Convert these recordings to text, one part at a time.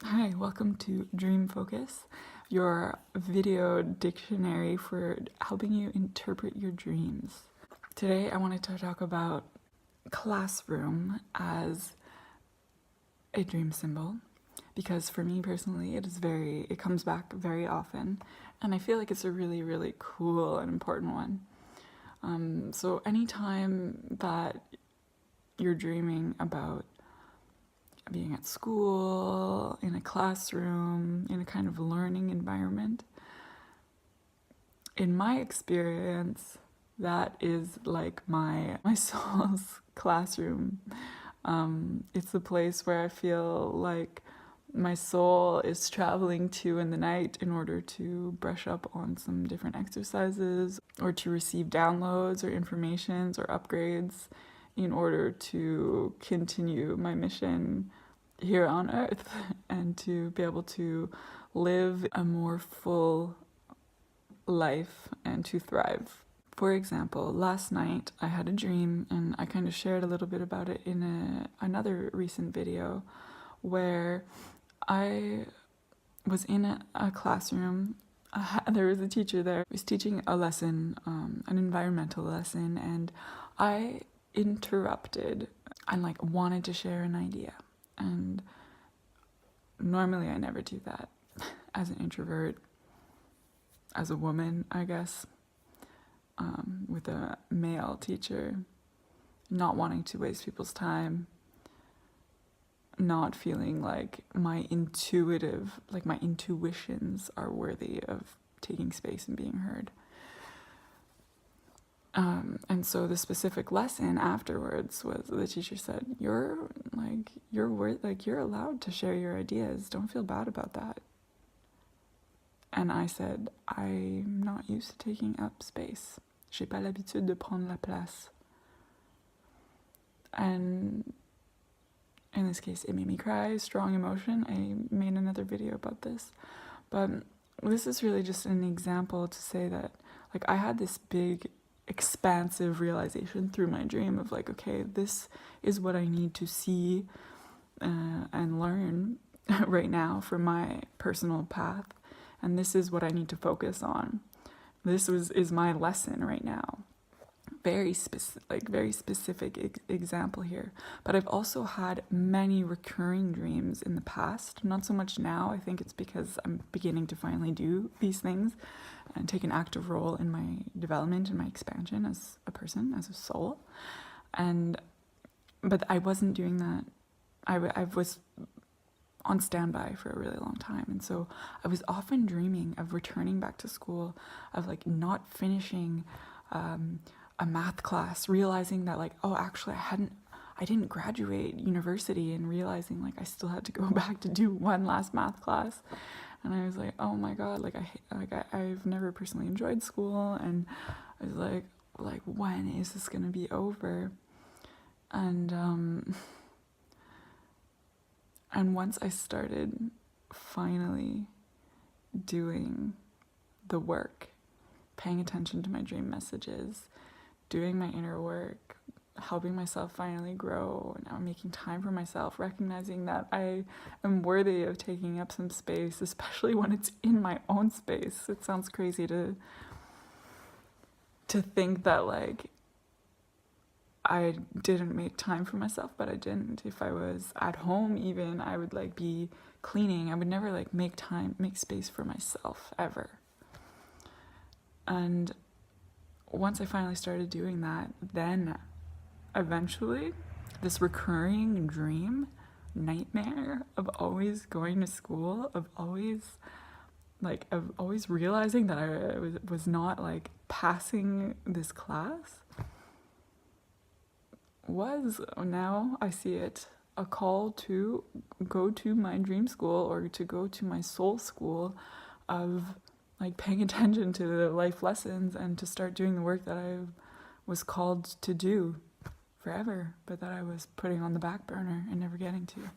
Hi, welcome to Dream Focus, your video dictionary for helping you interpret your dreams. Today I wanted to talk about classroom as a dream symbol because for me personally it comes back very often, and I feel like it's a really cool and important one. So anytime that you're dreaming about being at school, in a classroom, in a kind of learning environment, in my experience, that is like my soul's classroom. It's the place where I feel like my soul is traveling to in the night in order to brush up on some different exercises or to receive downloads or informations or upgrades in order to continue my mission here on earth and to be able to live a more full life and to thrive. For example, last night I had a dream, and I kind of shared a little bit about it in another recent video, where I was in a classroom. There was a teacher there who was teaching a lesson, an environmental lesson, and I interrupted and wanted to share an idea. And normally I never do that as an introvert, as a woman, I guess, with a male teacher, not wanting to waste people's time, not feeling like my intuitions are worthy of taking space and being heard. And so the specific lesson afterwards was the teacher said, you're allowed to share your ideas. Don't feel bad about that. And I said, I'm not used to taking up space. J'ai pas l'habitude de prendre la place. And in this case, it made me cry, strong emotion. I made another video about this. But this is really just an example to say that, I had this big, expansive realization through my dream of okay, this is what I need to see and learn right now for my personal path. And this is what I need to focus on. This is my lesson right now. Very specific example here. But I've also had many recurring dreams in the past. Not so much now. I think it's because I'm beginning to finally do these things and take an active role in my development and my expansion as a person, as a soul. But I wasn't doing that. I was on standby for a really long time, and so I was often dreaming of returning back to school, of not finishing a math class, realizing that actually I didn't graduate university, and realizing I still had to go back to do one last math class. And I was like, oh my god, I've never personally enjoyed school, and I was like when is this gonna be over? And once I started finally doing the work, paying attention to my dream messages, doing my inner work, helping myself finally grow, and now making time for myself, recognizing that I am worthy of taking up some space, especially when it's in my own space. It sounds crazy to think that I didn't make time for myself, but I didn't. If I was at home even, I would be cleaning. I would never make space for myself ever. And once I finally started doing that, then eventually this recurring dream, nightmare of always going to school, of always realizing that I was not passing this class, was, now I see it, a call to go to my dream school, or to go to my soul school, of paying attention to the life lessons and to start doing the work that I was called to do forever, but that I was putting on the back burner and never getting to,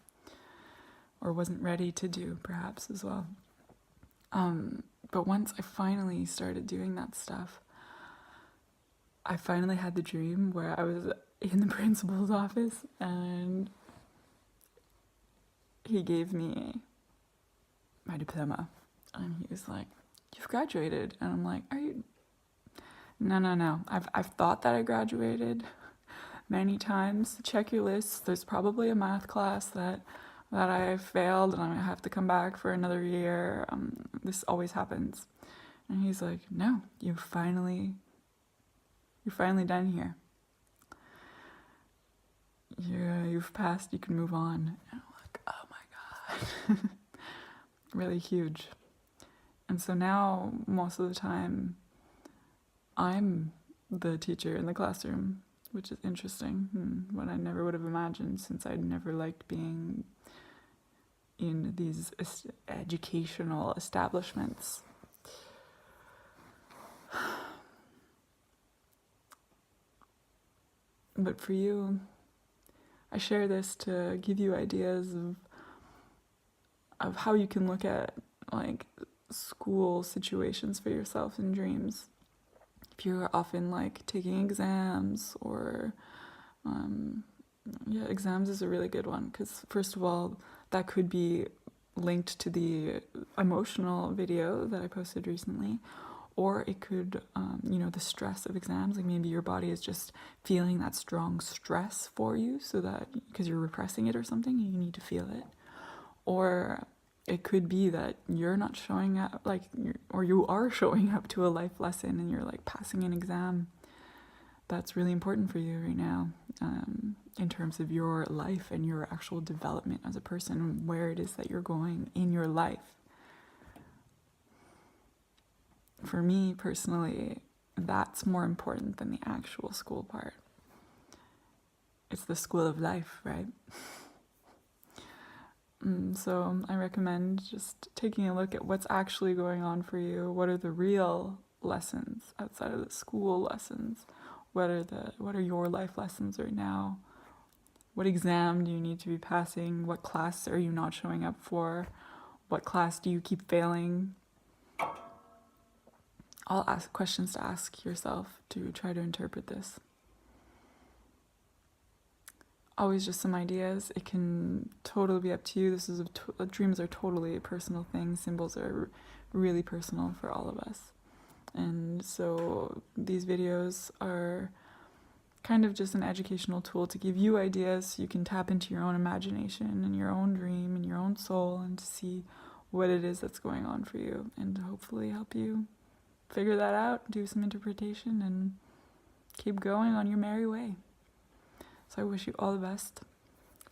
or wasn't ready to do, perhaps, as well. But once I finally started doing that stuff, I finally had the dream where I was in the principal's office, and he gave me my diploma. And he was like, you've graduated. And I'm like, are you? No. I've thought that I graduated many times. Check your lists. There's probably a math class that I failed and I have to come back for another year. This always happens. And he's like, no, you're finally done here. You've passed, you can move on. And I'm like, oh my God. Really huge. And so now, most of the time, I'm the teacher in the classroom, which is interesting, what I never would have imagined, since I'd never liked being in these educational establishments. But for you, I share this to give you ideas of how you can look at like school situations for yourself in dreams. If you're often like taking exams or exams is a really good one, because first of all, that could be linked to the emotional video that I posted recently, or it could, the stress of exams, like maybe your body is just feeling that strong stress for you, so that because you're repressing it or something, you need to feel it. Or it could be that you're not showing up, or you are showing up to a life lesson and you're like passing an exam that's really important for you right now, in terms of your life and your actual development as a person, where it is that you're going in your life. For me personally, that's more important than the actual school part. It's the school of life, right? So I recommend just taking a look at what's actually going on for you. What are the real lessons outside of the school lessons? What are your life lessons right now? What exam do you need to be passing? What class are you not showing up for? What class do you keep failing? I'll ask questions to ask yourself to try to interpret this. Always just some ideas. It can totally be up to you. This is dreams are totally a personal thing. Symbols are really personal for all of us. And so these videos are kind of just an educational tool to give you ideas so you can tap into your own imagination and your own dream and your own soul, and to see what it is that's going on for you, and to hopefully help you figure that out, do some interpretation, and keep going on your merry way. So I wish you all the best.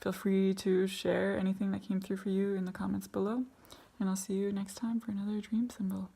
Feel free to share anything that came through for you in the comments below, and I'll see you next time for another dream symbol.